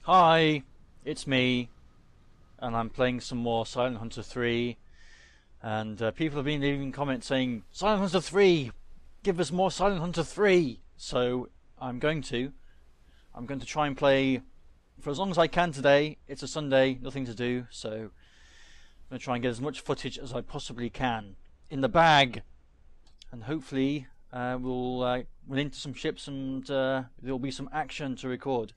Hi, it's me, and I'm playing some more Silent Hunter 3, and people have been leaving comments saying, Silent Hunter 3! Give us more Silent Hunter 3! So, I'm going to try and play for as long as I can today. It's a Sunday, nothing to do, so I'm going to try and get as much footage as I possibly can in the bag, and hopefully we'll run into some ships and there'll be some action to record.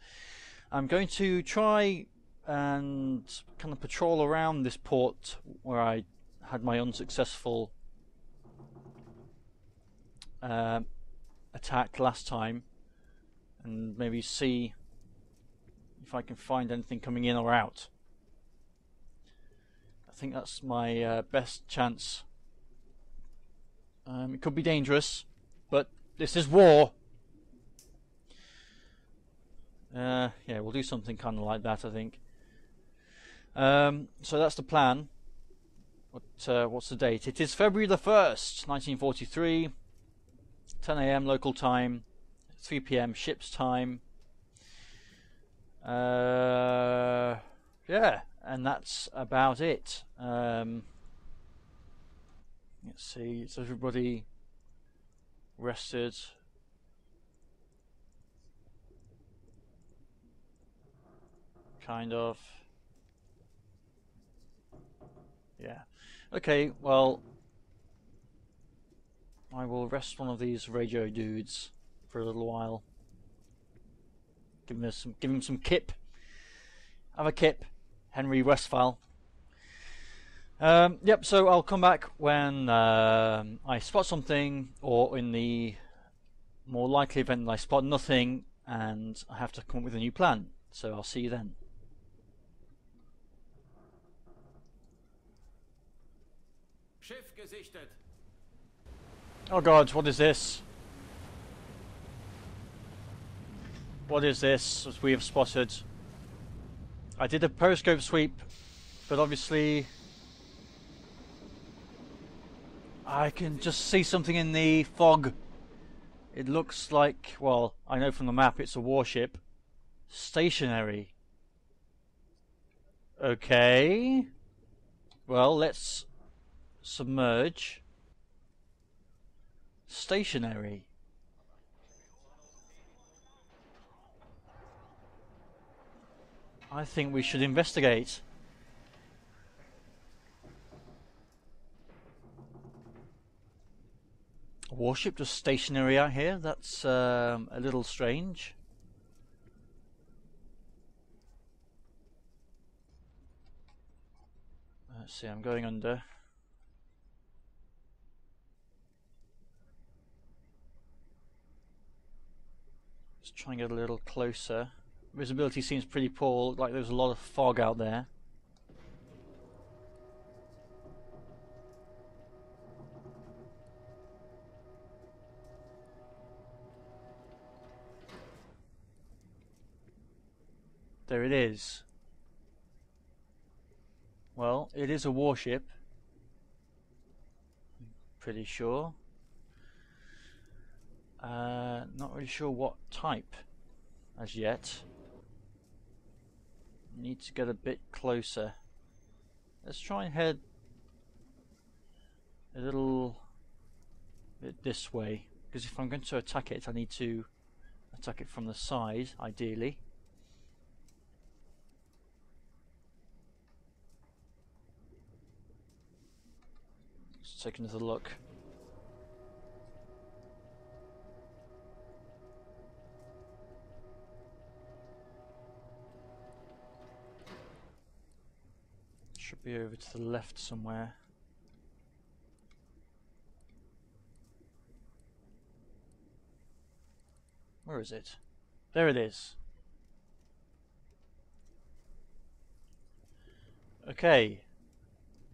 I'm going to try and kind of patrol around this port where I had my unsuccessful attack last time, and maybe see if I can find anything coming in or out. I think that's my best chance. It could be dangerous, but this is war. Yeah, we'll do something kind of like that, I think. So that's the plan. What's the date? It is February the 1st, 1943, 10 AM local time, 3 PM ship's time. Yeah, and that's about it. Let's see, is everybody rested? Kind of. Yeah. Okay, well, I will rest one of these radio dudes for a little while. Give him some kip. Have a kip, Henry Westphal. Yep, so I'll come back when I spot something, or in the more likely event that I spot nothing and I have to come up with a new plan. So I'll see you then. Schiff gesichtet. Oh god, what is this? What is this, as we have spotted? I did a periscope sweep, but obviously I can just see something in the fog. It looks like, well, I know from the map it's a warship. Stationary. Okay. Well, let's submerge. Stationary. I think we should investigate. A warship just stationary out here? That's a little strange. Let's see, I'm going under. Let's try and get a little closer. Visibility seems pretty poor, like there's a lot of fog out there. There it is. Well, it is a warship. Pretty sure. Not really sure what type as yet. Need to get a bit closer. Let's try and head a little bit this way, because if I'm going to attack it, I need to attack it from the side, ideally. Let's take another look. Should be over to the left somewhere. Where is it? There it is. Okay.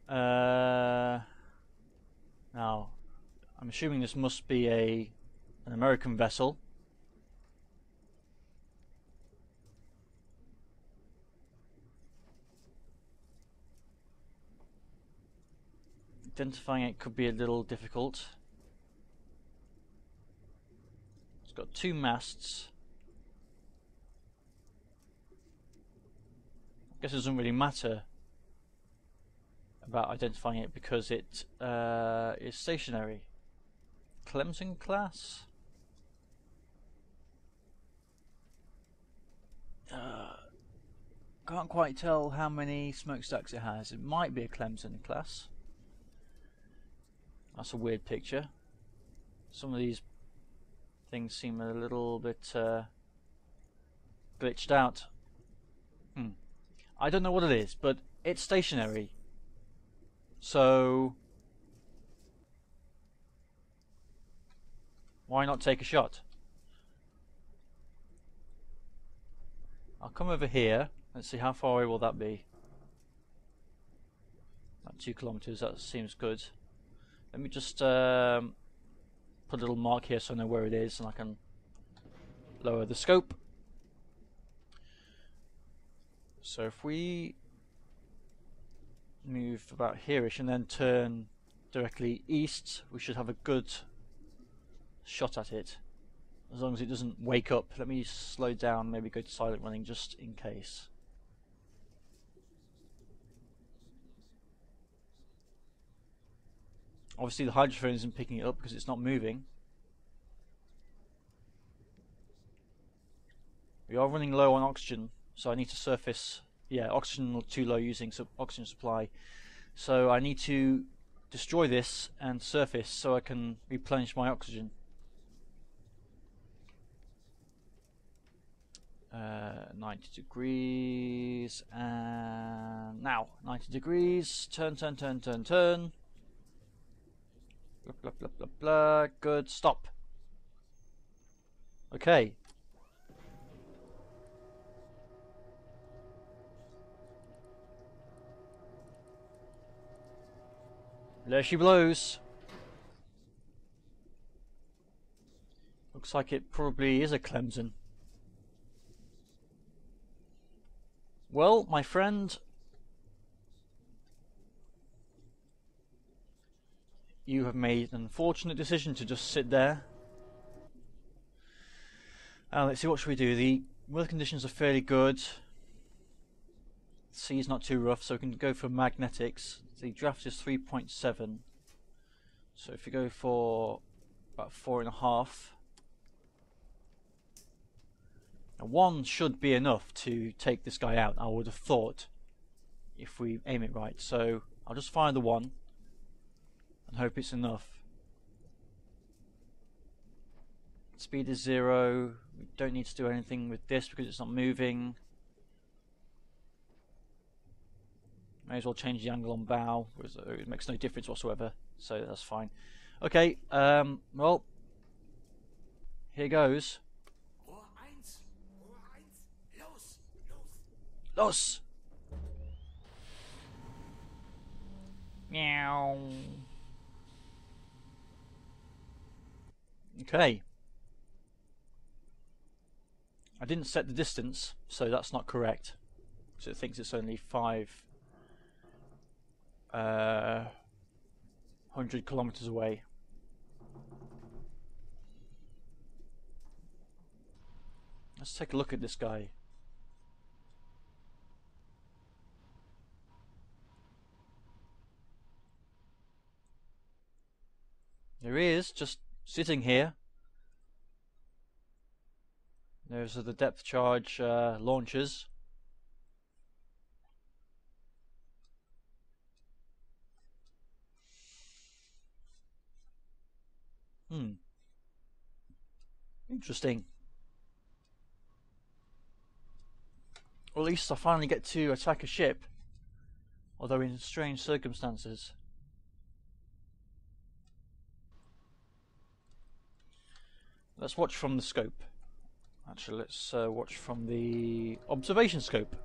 Now, I'm assuming this must be an American vessel. Identifying it could be a little difficult. It's got two masts. guess it doesn't really matter about identifying it because it is stationary. Clemson class? Can't quite tell how many smokestacks it has. It might be a Clemson class. That's a weird picture. Some of these things seem a little bit glitched out. I don't know what it is, but it's stationary. So why not take a shot? I'll come over here. Let's see how far away will that be. About 2 kilometers. That seems good. Let me just put a little mark here so I know where it is, and I can lower the scope. So if we move about here-ish and then turn directly east, we should have a good shot at it, as long as it doesn't wake up. Let me slow down, maybe go to silent running just in case. Obviously the hydrophone isn't picking it up because it's not moving. We are running low on oxygen, so I need to surface, oxygen too low using oxygen supply. So I need to destroy this and surface so I can replenish my oxygen. 90 degrees, and now 90 degrees, turn. Blah, blah, blah, blah, blah. Good, stop. Okay. There she blows. Looks like it probably is a Clemson. Well, my friend, you have made an unfortunate decision to just sit there. Let's see, what should we do? The weather conditions are fairly good. The sea's not too rough, so we can go for magnetics. The draft is 3.7. So if you go for about 4.5. Now 1 should be enough to take this guy out, I would have thought, if we aim it right. So I'll just fire the 1 and hope it's enough. Speed is 0. We don't need to do anything with this because it's not moving. May as well change the angle on bow. It makes no difference whatsoever, so that's fine. Okay, well, here goes. Los! Meow. Okay. I didn't set the distance, so that's not correct. So it thinks it's only 500 kilometers away. Let's take a look at this guy. There he is, just sitting here. Those are the depth charge launchers. Interesting. Or at least I finally get to attack a ship, although in strange circumstances. Let's watch from the scope. Actually, let's watch from the observation scope.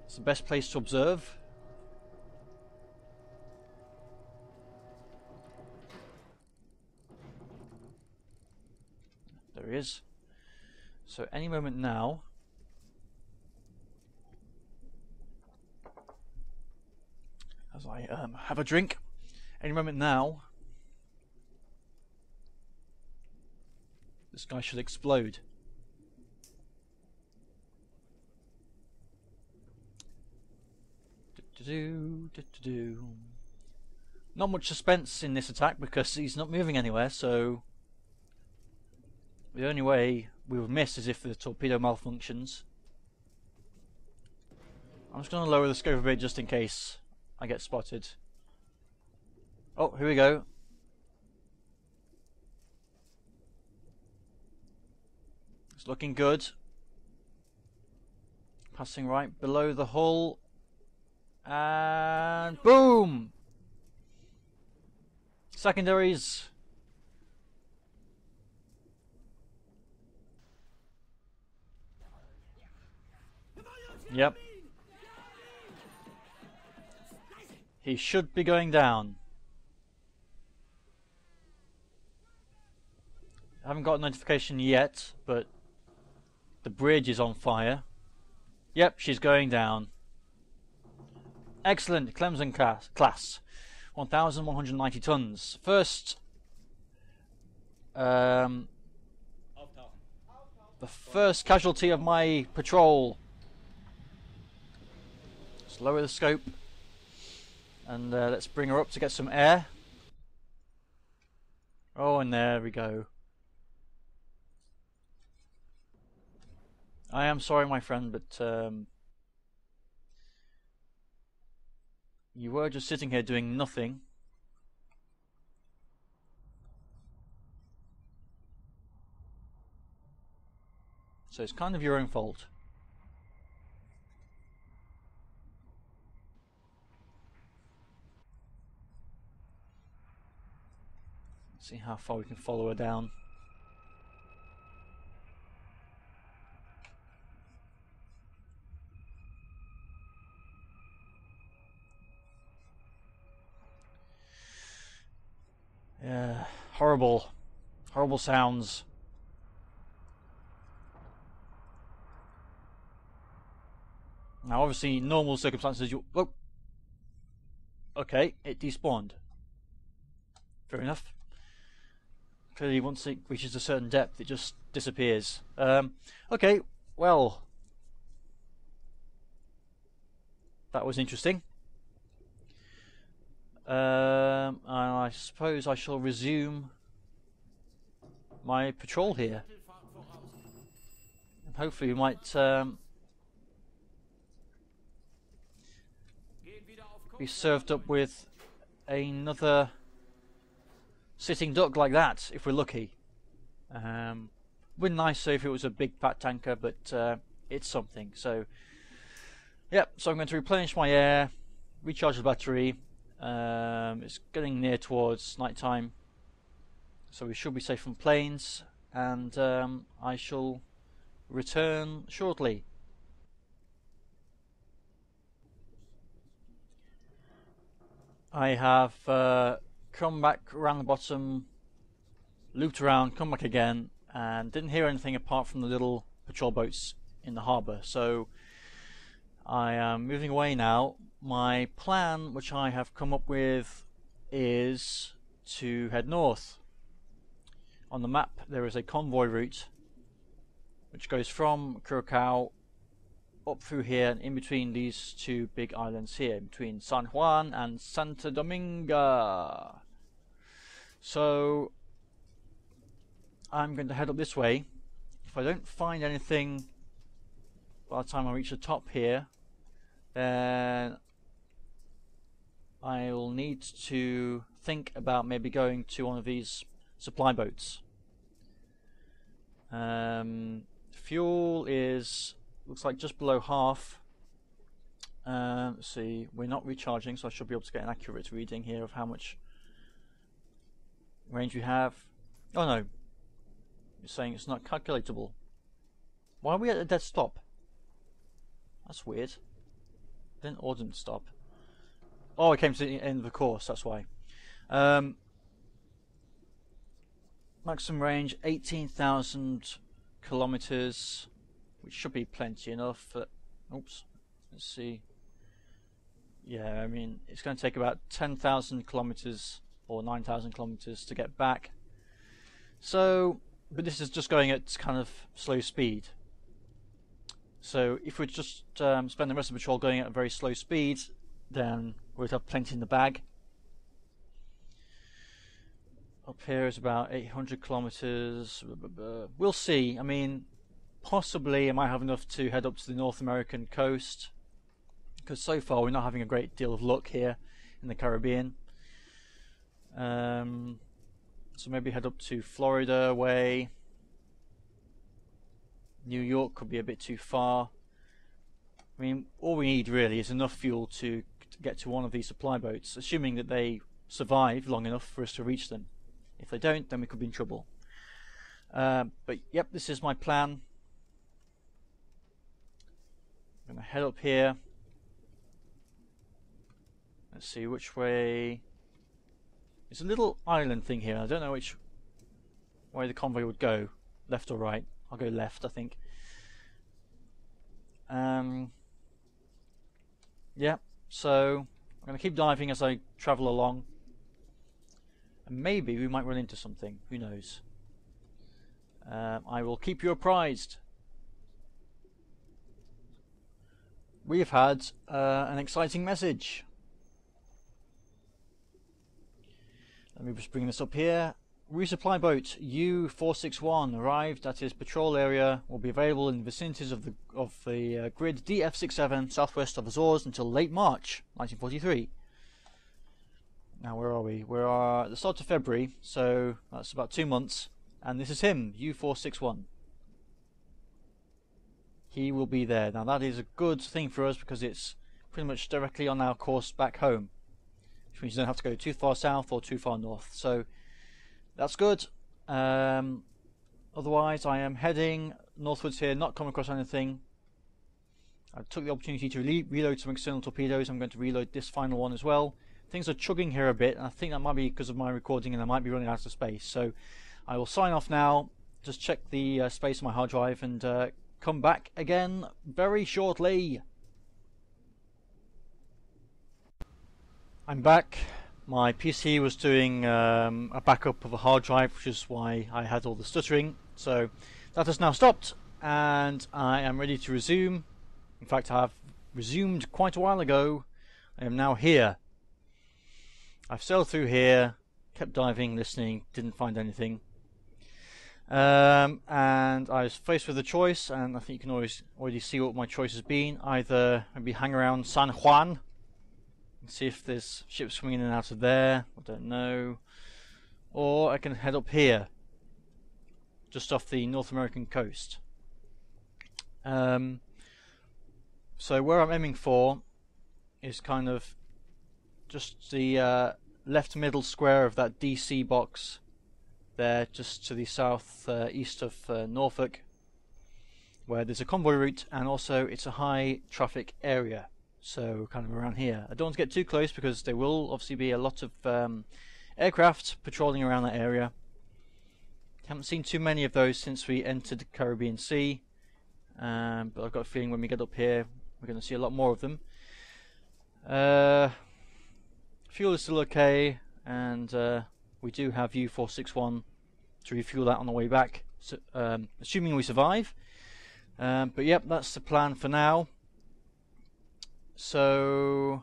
It's the best place to observe. There he is. So any moment now, as I have a drink, any moment now, this guy should explode. Not much suspense in this attack because he's not moving anywhere, so the only way we would miss is if the torpedo malfunctions. I'm just going to lower the scope a bit just in case I get spotted. Oh, here we go. It's looking good. Passing right below the hull. And boom! Secondaries. Yep. He should be going down. I haven't got a notification yet, but the bridge is on fire. Yep, she's going down. Excellent, Thomsen class. 1,190 tons. First, the first casualty of my patrol. Let's lower the scope and let's bring her up to get some air. Oh, and there we go. I am sorry, my friend, but you were just sitting here doing nothing. So it's kind of your own fault. Let's see how far we can follow her down. Yeah, horrible sounds. Now, obviously, in normal circumstances, you... Oh! Okay, it despawned. Fair enough. Clearly, once it reaches a certain depth, it just disappears. Okay, well... That was interesting. And I suppose I shall resume my patrol here. And hopefully we might be served up with another sitting duck like that, if we're lucky. Would be nicer if it was a big fat tanker, but it's something. So, yep, so I'm going to replenish my air, recharge the battery. It's getting near towards night time, so we should be safe from planes, and I shall return shortly. I have come back around the bottom, looped around, come back again, and didn't hear anything apart from the little patrol boats in the harbour, so I am moving away now. My plan, which I have come up with, is to head north. On the map there is a convoy route which goes from Curacao up through here and in between these two big islands here, between San Juan and Santa Dominga. So I'm going to head up this way. If I don't find anything by the time I reach the top here, then I'll need to think about maybe going to one of these supply boats. Fuel is, looks like just below half. Let's see, we're not recharging, so I should be able to get an accurate reading here of how much range we have. Oh no, you're saying it's not calculatable. Why are we at a dead stop? That's weird. Didn't order them to stop. Oh, it came to the end of the course, that's why. Maximum range 18,000 kilometers, which should be plenty enough. Oops, let's see. Yeah, I mean, it's going to take about 10,000 kilometers or 9,000 kilometers to get back. So, but this is just going at kind of slow speed. So if we just spend the rest of the patrol going at a very slow speed, then we'll have plenty in the bag. Up here is about 800 kilometers. We'll see. I mean, possibly I might have enough to head up to the North American coast, because so far we're not having a great deal of luck here in the Caribbean. So maybe head up to Florida way. New York could be a bit too far. I mean, all we need really is enough fuel to get to one of these supply boats, assuming that they survive long enough for us to reach them. If they don't, then we could be in trouble. But yep, this is my plan. I'm going to head up here. Let's see which way. It's a little island thing here. I don't know which way the convoy would go, left or right. I'll go left, I think. Yeah, so I'm going to keep diving as I travel along. And maybe we might run into something. Who knows? I will keep you apprised. We've had an exciting message. Let me just bring this up here. Resupply boat U461 arrived at his patrol area. Will be available in the vicinities of the grid DF67 southwest of Azores until late March 1943. Now where are we? We are at the start of February, so that's about 2 months. And this is him, U461. He will be there. Now that is a good thing for us because it's pretty much directly on our course back home, which means you don't have to go too far south or too far north. So that's good. Otherwise, I am heading northwards here, not come across anything. I took the opportunity to reload some external torpedoes. I'm going to reload this final one as well. Things are chugging here a bit, and I think that might be because of my recording, and I might be running out of space. So I will sign off now. Just check the space on my hard drive and come back again very shortly. I'm back. My PC was doing a backup of a hard drive, which is why I had all the stuttering. So that has now stopped, and I am ready to resume. In fact, I have resumed quite a while ago. I am now here. I've sailed through here, kept diving, listening, didn't find anything. And I was faced with a choice, and I think you can already see what my choice has been. Either maybe hang around San Juan and see if there's ships swimming in and out of there, I don't know. Or I can head up here, just off the North American coast. So where I'm aiming for is kind of just the left middle square of that DC box there, just to the south east of Norfolk, where there's a convoy route, and also it's a high traffic area, so kind of around here. I don't want to get too close because there will obviously be a lot of aircraft patrolling around that area. Haven't seen too many of those since we entered the Caribbean Sea, but I've got a feeling when we get up here we're going to see a lot more of them. Fuel is still okay, and we do have U461 to refuel that on the way back, so, assuming we survive. But yep, that's the plan for now. So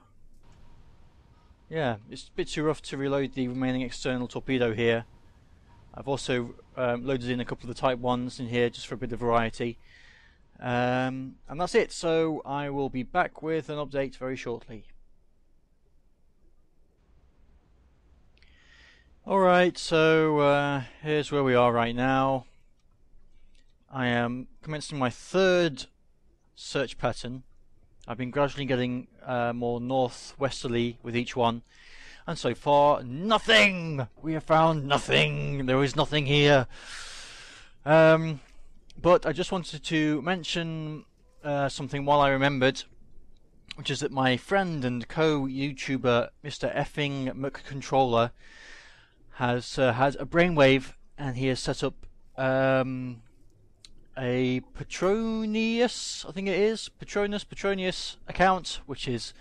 yeah, it's a bit too rough to reload the remaining external torpedo here. I've also loaded in a couple of the Type 1s in here just for a bit of variety. And that's it, so I will be back with an update very shortly. Alright, so here's where we are right now. I am commencing my third search pattern. I've been gradually getting more northwesterly with each one, and so far nothing! We have found nothing! There is nothing here! But I just wanted to mention something while I remembered, which is that my friend and co-YouTuber Mr. Effing McController has had a brainwave, and he has set up a Petronius, I think it is, Petronius account, which is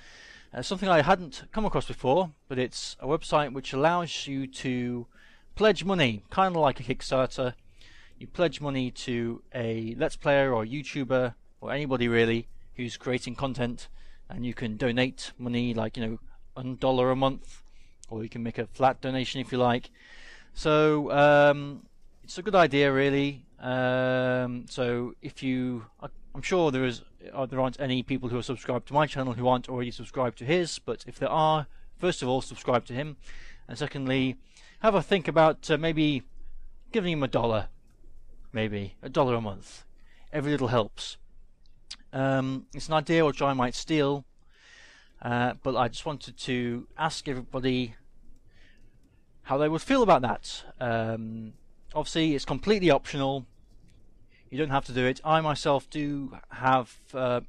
something I hadn't come across before, but it's a website which allows you to pledge money, kind of like a Kickstarter. You pledge money to a Let's Player or YouTuber or anybody really who's creating content and you can donate money, like, you know, $1 a month, or you can make a flat donation if you like. So it's a good idea, really. So if you, I'm sure there aren't any people who are subscribed to my channel who aren't already subscribed to his, but if there are, first of all, subscribe to him, and secondly, have a think about maybe giving him $1, maybe $1 a month. Every little helps. It's an idea which I might steal, but I just wanted to ask everybody how they would feel about that. Obviously, it's completely optional. You don't have to do it. I myself do have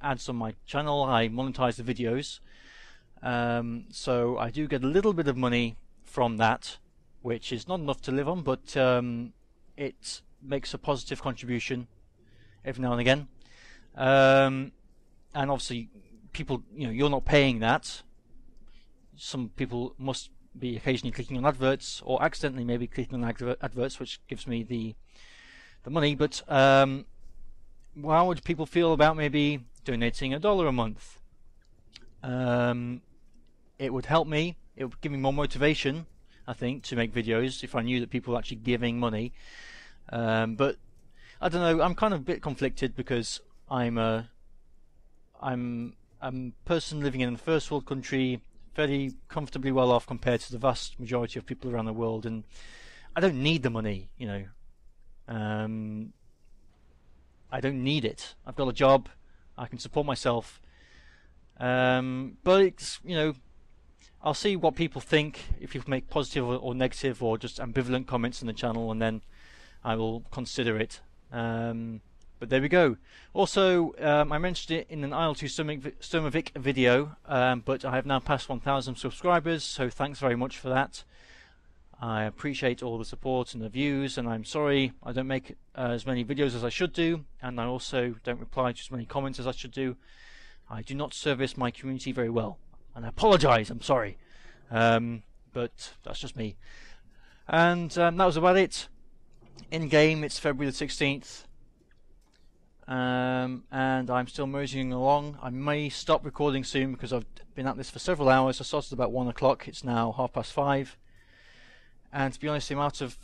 ads on my channel. I monetize the videos, so I do get a little bit of money from that, which is not enough to live on, but it makes a positive contribution every now and again. And obviously, people, you know, you're not paying that. Some people must be occasionally clicking on adverts, or accidentally maybe clicking on adverts, which gives me the money. But how would people feel about maybe donating $1 a month? It would help me. It would give me more motivation, I think, to make videos if I knew that people were actually giving money. But I don't know. I'm kind of a bit conflicted because I'm a person living in a first world country, fairly comfortably well off compared to the vast majority of people around the world, and I don't need the money, you know. I don't need it. I've got a job. I can support myself. But it's, you know, I'll see what people think, if people make positive or negative or just ambivalent comments on the channel, and then I will consider it. But there we go. Also, I mentioned it in an IL-2 Sturmovik video, but I have now passed 1,000 subscribers, so thanks very much for that. I appreciate all the support and the views, and I'm sorry I don't make as many videos as I should do, and I also don't reply to as many comments as I should do. I do not service my community very well, and I apologise, I'm sorry. But that's just me. And that was about it. In game, it's February the 16th. And I'm still moseying along. I may stop recording soon because I've been at this for several hours. I started about 1 o'clock, it's now 5:30. And to be honest, the amount of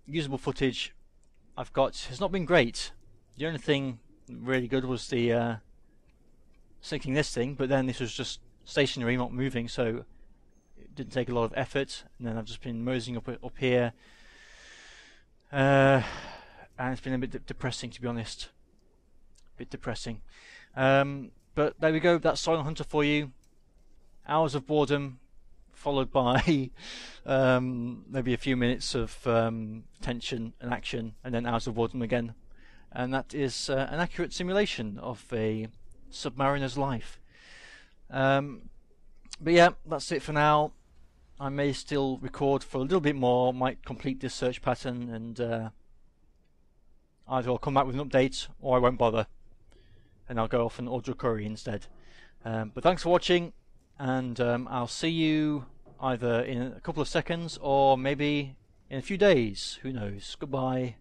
usable footage I've got has not been great. The only thing really good was the syncing this thing, but then this was just stationary, not moving, so it didn't take a lot of effort. And then I've just been moseying up here, and it's been a bit depressing, to be honest. A bit depressing. But there we go, that's Silent Hunter for you. Hours of boredom, followed by maybe a few minutes of tension and action, and then hours of boredom again. And that is an accurate simulation of a submariner's life. But yeah, that's it for now. I may still record for a little bit more, might complete this search pattern, and either I'll come back with an update or I won't bother, and I'll go off and order a curry instead. But thanks for watching, and I'll see you either in a couple of seconds or maybe in a few days, who knows. Goodbye.